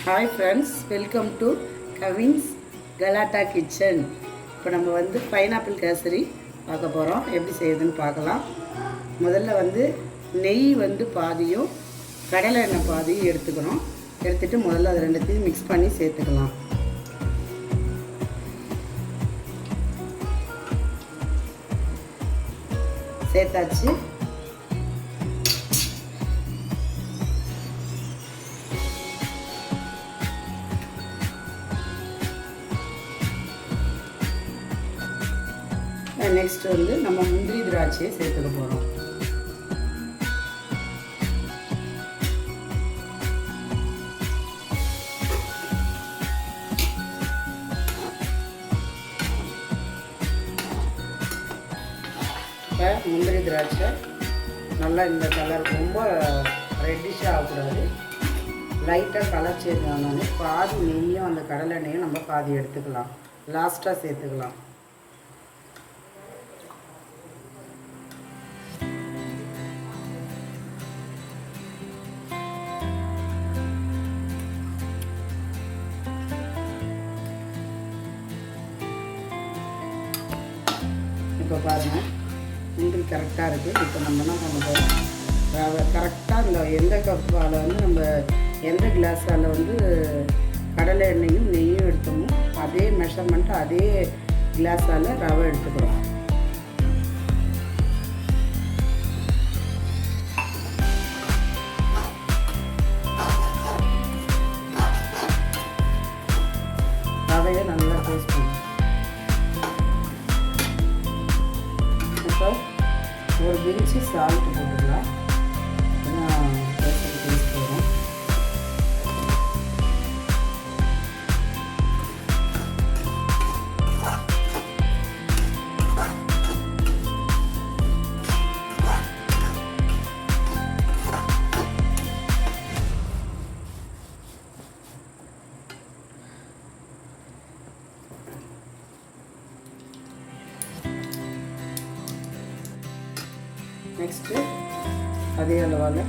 Hi friends, welcome to Cavin's கலாட்டா kitchen. இப்போ நம்ம வந்து பைனாப்பிள் கேசரி பார்க்க போகிறோம். எப்படி செய்யுதுன்னு பார்க்கலாம். முதல்ல நெய் பாதியும் கடலை எண்ணெய் பாதியும் எடுத்துக்கணும். எடுத்துகிட்டு முதல்ல அது ரெண்டுத்தையும் மிக்ஸ் பண்ணி சேர்த்துக்கலாம். சேர்த்தாச்சு. நெக்ஸ்ட் நம்ம முந்திரி திராட்சையை சேர்த்துக்க போகிறோம். இப்போ முந்திரி திராட்சை நல்லா இந்த கலர் ரொம்ப ரெட்டிஷாக ஆகக்கூடாது, லைட்டாக கலர் சேஞ்ச் ஆனாலும் பாதி நெய்யும் அந்த கடலை எண்ணெயும் நம்ம பாதி எடுத்துக்கலாம், லாஸ்ட்டாக சேர்த்துக்கலாம். இப்போ பாருங்கள், முந்திரி கரெக்டாக இருக்குது. இப்போ நம்ம என்ன பண்ண போகிறோம், கரெக்டாக இந்த எந்த கப்பால் நம்ம எந்த கிளாஸால் கடலை எண்ணெயும் நெய்யும் எடுத்தோமோ அதே மெஷர்மெண்ட்டு அதே கிளாஸால் ரவை எடுத்துக்கிறோம். ரவையை நல்லா டேஸ்ட் பண்ணும். ஒரு பிரிச்சு சால்ட் போட்டுக்கலாம். டேஸ்ட் வரும். நெக்ஸ்ட்டு அதே அளவால்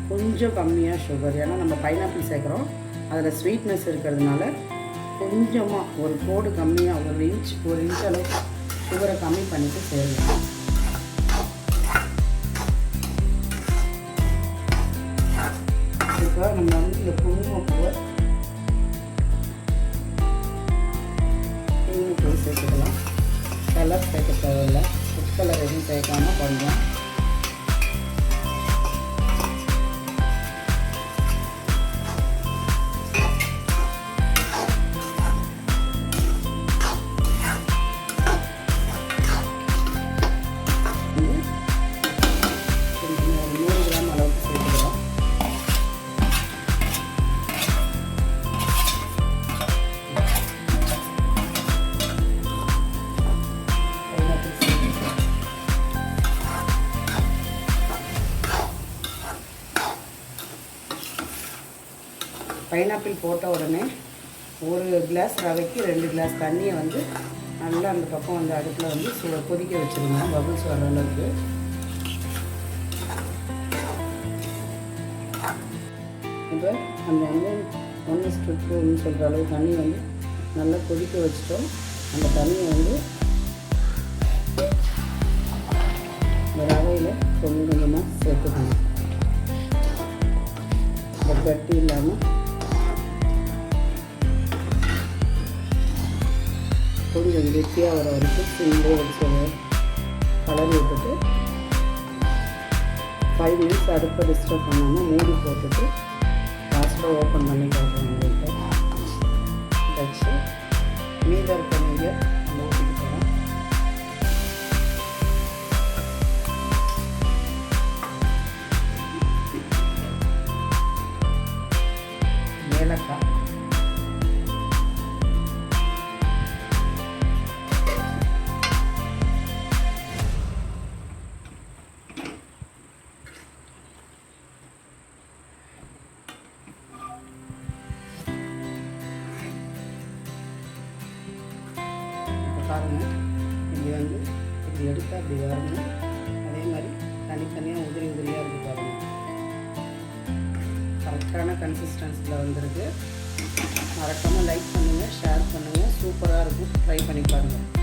கொஞ்சம் கம்மியாக சுகர், ஏன்னா நம்ம பைனாப்பிள் சேர்க்குறோம், அதில் ஸ்வீட்னஸ் இருக்கிறதுனால கொஞ்சமாக ஒரு கோடு கம்மியாக ஒரு இன்ச் அளவுக்கு சுகரை கம்மி பண்ணிவிட்டு சேரலாம். இப்போ நம்ம இந்த குங்குமப்பூவை சேர்த்துக்கலாம். கலர் சேர்க்க தேவையில்லை, ஃபுட் கலர் எதுவும் சேர்க்காமல் கொஞ்சம் பைனாப்பிள் போட்ட உடனே ஒரு கிளாஸ் ரவைக்கு 2 கிளாஸ் தண்ணியை நல்லா அந்த பக்கம் அடுப்பில் கொதிக்க வச்சுருங்க, பபிள்ஸ் வர அளவுக்கு. இப்போ நம்ம 1:2 சொல்கிற அளவு தண்ணி நல்லா கொதிக்க வச்சிட்டோம். அந்த தண்ணியை இந்த ரவையில் கொஞ்சம் கொஞ்சமாக சேர்த்துக்கணும். கட்டி இல்லாமல் கொஞ்சம் கெட்டியாக வர வரைக்கும் சிம்லே வச்சு கலரி விட்டுட்டு 5 மினிட்ஸ் அடுப்பை டிஸ்டர்ப் பண்ணாமல் மூடி போட்டுட்டு லாஸ்ட்டில் ஓப்பன் பண்ணி பார்க்கணும். வச்சு மீதம் இருக்க நெய்யை ஊற்றிட்டு போகிறோம். ஏலக்காய், பாருங்கள், இப்படி எடுத்தால் அப்படி வரணும். அதே மாதிரி தனித்தனியாக உதிரியாக இருக்குது பாருங்கள். கரெக்டான கன்சிஸ்டன்சியில் வந்திருக்கு. மறக்காமல் லைக் பண்ணுங்கள், ஷேர் பண்ணுங்கள். சூப்பராக இருக்கும், ட்ரை பண்ணி பாருங்கள்.